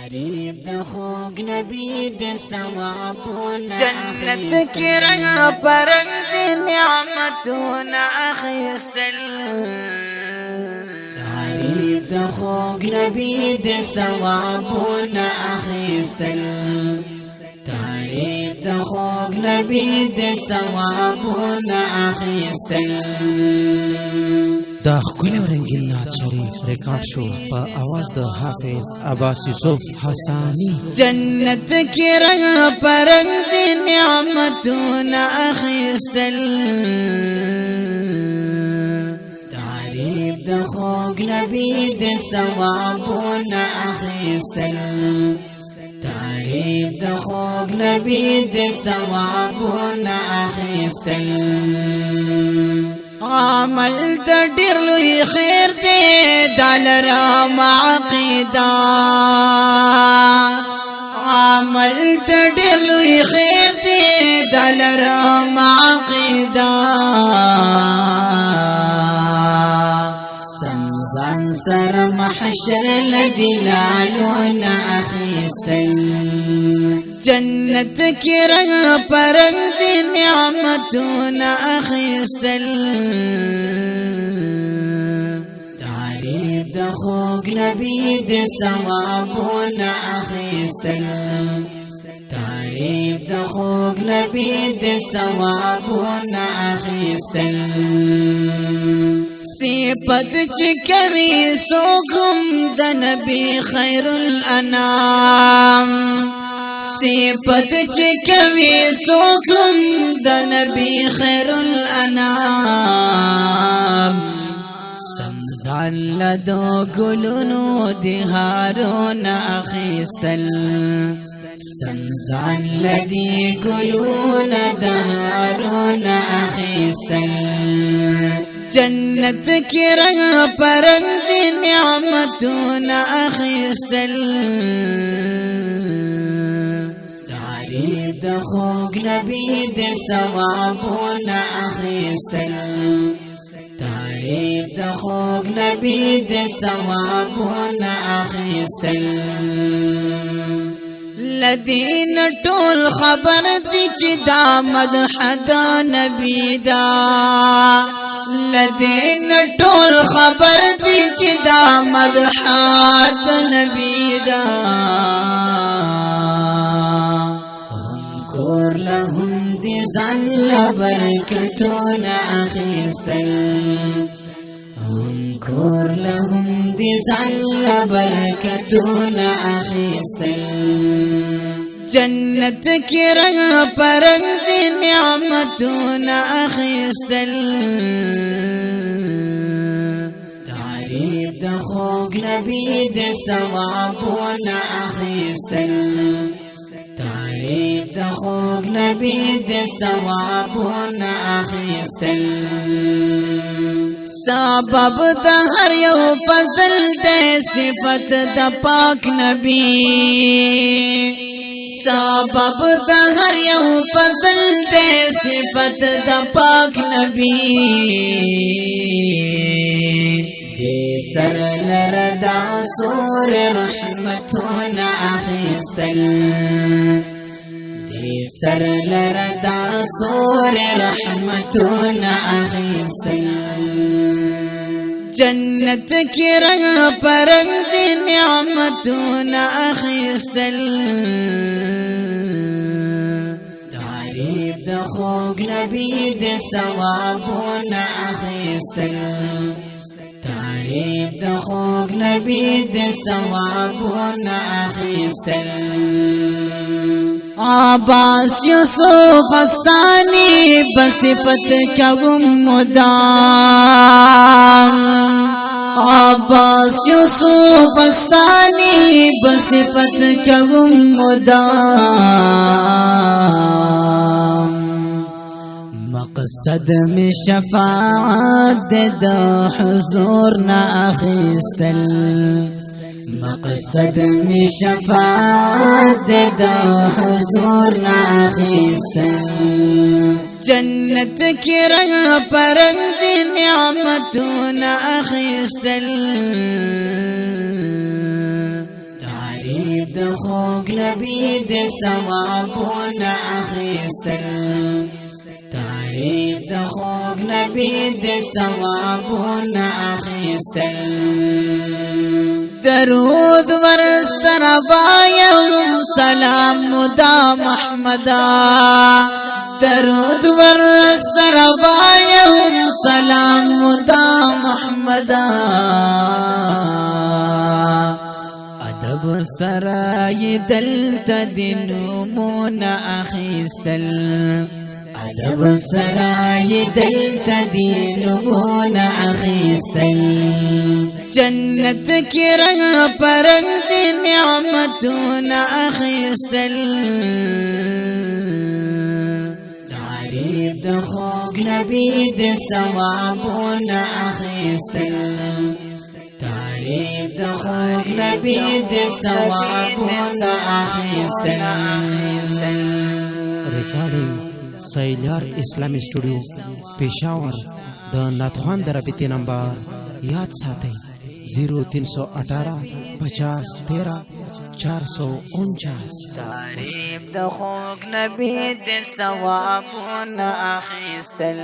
تعریف د خوږ نبی د ثوابونه جنت کی رنگ پرنگ دی نعمتونه اخیستل تعریف د خوږ نبی د ثوابونه اخیستل تعریف د خوږ نبی د ثوابونه اخیستل دا ښکلی او رنګین نعت شریف ریکارډ شو په اواز د حافظ عباس یوسف حسانی. جنت کی رنگ پرنگ دی نعمتونه اخیستل تعریف د خوږ نبی د ثوابونه اخیستل تعریف د خوږ نبی د ثوابونه اخیستل عمل د ډیر لوی خیر دی دلرا عقیده عمل د ډیر لوی خیر دی دلرا عقیده سمزان سر محشر لدلالون اخیستل جنت کی رنگ پرنگ دی نعمتونه اخیستل تعریف د خوږ نبی د ثوابونه اخیستل تعریف د خوږ نبی د ثوابونه اخیستل صفت چکوی سوکم د نبی خیر الانام صفت چکوی سوکم د نبی خیر الانام سمزان لدو گلونو دی هارون اخیستل سمزان لدی گلون دارون اخیستل جنت کی رنگ پرنگ دی نعمتونه اخیستل تعریف د خوږ نبی د ثوابونه اخیستل تعریف د خوږ نبی د ثوابونه اخیستل لدین ټول خبر دی چې دا مدح د نبی دا لدین ټول خبر دی چې دا مدح د نبی دا کور لهم دی ځان برکتونه اخیستل کور لهم دی ځان برکتونه اخیستل جنت کی رنگ پرنگ دی نعمتونه اخیستل تعریف د خوږ نبی د ثوابونه اخیستل تعریف د خوږ نبی د ثوابونه اخیستل سبب د هر یو فضل د صفت د پاک نبی سبب د هر یو فضل د صفت د پاک نبی دی سر لردا سور رحمتونه اخیستل دی سر لردا سور رحمتونه اخیستل جنت کی رنگ پرنگ دی نعمتونه اخیستل تعریف د خوږ نبی د ثوابونه اخیستل تعریف د خوږ نبی د ثوابونه اخیستل عباس یوسف حسانی بصفت کوم مدام عباس یوسف حسانی بصفت کوم مدام مقصد میں شفاعت د حضور نا اخیستل مقصد می شفاعت د حضور نا اخیستل جنت کی رنگ پرنگ دی نعمتونه اخیستل تعریف د خوږ نبی د ثوابونه اخیستل تعریف د خوږ نبی د ثوابونه اخیستل درود ور سره وایم سلام مدا محمدا درود ور سره وایم سلام مدا محمدا ادب سره دلته د نومونه اخیستل ادب سره دلته د نومونه اخیستل جنت کی رنگ پرنگ دی نعمتونه اخیستل تعریف د خوږ نبی د ثوابونه اخیستل تعریف د خوږ نبی د ثوابونه اخیستل ریکارډینګ سیلار اسلامی سټوډیو پېښور د ناتخوان د رابطې نمبر یاد ساتئ 0318 50 13 449 تعریف د خوږ نبی د ثوابونه اخیستل